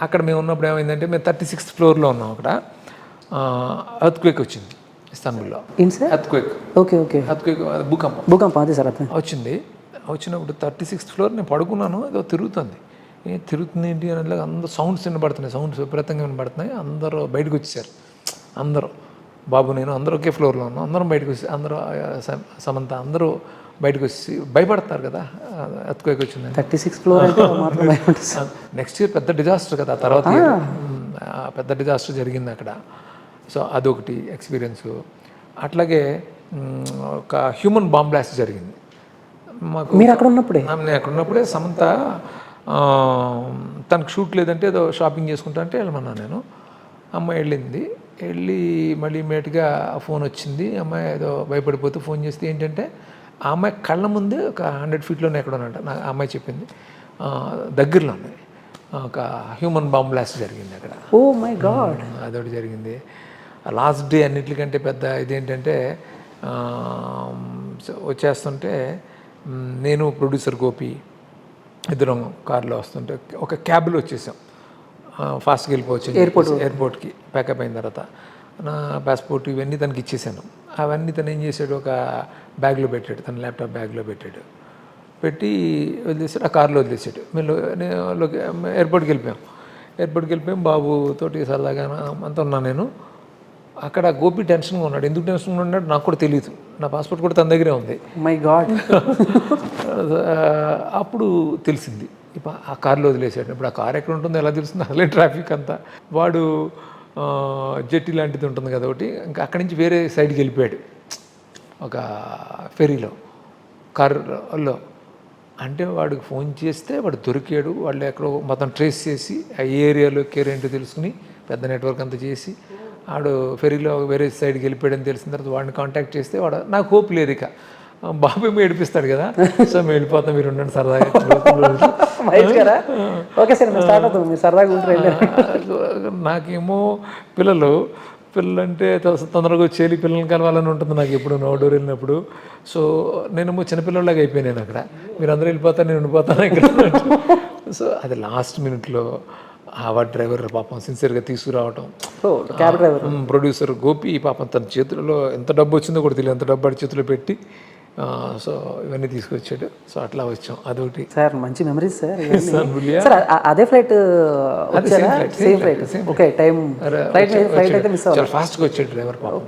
అక్కడ మేము ఉన్నప్పుడు ఏమైందంటే మేము 36th ఫ్లోర్లో ఉన్నాం అక్కడ. ఎర్త్క్వేక్ వచ్చింది ఇస్తాన్బుల్లో. ఎర్త్క్వేక్. Okay okay. ఎర్త్క్వేక్ భూకంపం అదే సార్ వచ్చింది. వచ్చినప్పుడు 36th ఫ్లోర్ నేను పడుకున్నాను, ఏదో తిరుగుతుంది. తిరుగుతుంది ఏంటి అని అందరూ సౌండ్స్ వినబడుతున్నాయి, సౌండ్స్ విపరీతంగా వినబడుతున్నాయి. అందరూ బయటకు వచ్చేసారు. అందరూ బాబు నేను అందరూ ఒకే ఫ్లోర్లో ఉన్నాం. అందరం బయటకు వచ్చి అందరూ సమంత అందరూ బయటకు వచ్చి భయపడతారు కదా ఎర్త్క్వేక్ వచ్చిందని. 36th ఫ్లోర్ అంటే మాత్రం నెక్స్ట్ ఇయర్ పెద్ద డిజాస్టర్ కదా, తర్వాత పెద్ద డిజాస్టర్ జరిగింది అక్కడ. సో అదొకటి ఎక్స్పీరియన్సు. అట్లాగే ఒక హ్యూమన్ బాంబ్ బ్లాస్ట్ జరిగింది మాకు. మీరు అక్కడ ఉన్నప్పుడే? నేను అక్కడ ఉన్నప్పుడే సమంత తనకు షూట్ లేదంటే ఏదో షాపింగ్ చేసుకుంటా అంటే వెళ్ళమన్నా నేను. అమ్మాయి వెళ్ళి మళ్ళీ ఇమీడియట్గా ఫోన్ వచ్చింది. అమ్మాయి ఏదో భయపడిపోతూ ఫోన్ చేస్తే ఏంటంటే ఆ అమ్మాయి కళ్ళ ముందే ఒక 100 ఫీట్లోనే ఎక్కడ ఉన్నట్ట నాకు అమ్మాయి చెప్పింది. దగ్గరలోనే ఒక హ్యూమన్ బాంబ్ బ్లాస్ట్ జరిగింది అక్కడ. Oh my god. అదొకటి జరిగింది. లాస్ట్ డే అన్నిటికంటే పెద్ద ఇదేంటంటే వచ్చేస్తుంటే నేను ప్రొడ్యూసర్ గోపి ఇద్దరం కార్లో వస్తుంటే ఒక క్యాబ్లో వచ్చేసాం. ఫాస్ట్గా వెళ్ళిపోవచ్చు ఎయిర్పోర్ట్కి. ప్యాకప్ అయిన తర్వాత నా పాస్పోర్ట్ ఇవన్నీ తనకి ఇచ్చేసాను. అవన్నీ తను ఏం చేశాడు, ఒక బ్యాగ్లో పెట్టాడు, తన ల్యాప్టాప్ బ్యాగ్లో పెట్టి వదిలేసాడు. ఆ కార్లో వదిలేసాడు. మేము ఎయిర్పోర్ట్కి వెళ్ళిపోయాం. బాబుతోటి సరదాగా అంతా ఉన్నాను నేను. అక్కడ గోపి టెన్షన్గా ఉన్నాడు. ఎందుకు టెన్షన్గా ఉన్నాడు నాకు కూడా తెలియదు. నా పాస్పోర్ట్ కూడా తన దగ్గరే ఉంది. My God. అప్పుడు తెలిసింది ఆ కార్లో వదిలేసాడు. ఇప్పుడు ఆ కార్ ఎక్కడ ఉంటుందో ఎలా తెలుస్తుంది, అసలే ట్రాఫిక్ అంతా. వాడు జెట్టి లాంటిది ఉంటుంది కదా ఒకటి, ఇంకా అక్కడి నుంచి వేరే సైడ్కి వెళ్ళిపోయాడు ఒక ఫెరీలో, కార్లో. అంటే వాడికి ఫోన్ చేస్తే వాడు దొరికాడు. వాళ్ళు ఎక్కడో మొత్తం ట్రేస్ చేసి ఆ ఏరియాలో కేరేంటో తెలుసుకుని పెద్ద నెట్వర్క్ అంతా చేసి వాడు ఫెరీలో వేరే సైడ్కి వెళ్ళిపోయాడని తెలిసిన తర్వాత వాడిని కాంటాక్ట్ చేస్తే వాడు నాకు హోప్ లేదు. ఇక బాబు ఏమో ఏడిపిస్తాడు కదా, సో మేము వెళ్ళిపోతాం, మీరు ఉండండి సరదాగా. నాకేమో పిల్లలు అంటే తొందరగా వచ్చేయాలి, పిల్లల్ని కలవాలని ఉంటుంది నాకు ఎప్పుడు అవుట్డోర్ వెళ్ళినప్పుడు. సో నేనేమో చిన్నపిల్లలాగా అయిపోయినాను అక్కడ. మీరు అందరూ వెళ్ళిపోతాను, నేను ఉండిపోతాను ఇక్కడ. సో అది లాస్ట్ మినిట్లో ఆ డ్రైవర్ పాపం సిన్సియర్గా తీసుకురావటం. క్యాబ్ డ్రైవర్ ప్రొడ్యూసర్ గోపి పాపం తన చేతుల్లో ఎంత డబ్బు వచ్చిందో కూడా తెలియదు, ఎంత డబ్బు వాడి చేతిలో పెట్టి సో ఇవన్నీ తీసుకొచ్చాడు. సో అట్లా వచ్చాం. అదొకటి సార్. మంచి మెమరీస్ సార్. అదే flight same flight. Okay time flight అయితే మిస్ అవ్వాలి. ఫాస్ట్గా వచ్చాడు డ్రైవర్ పాపం.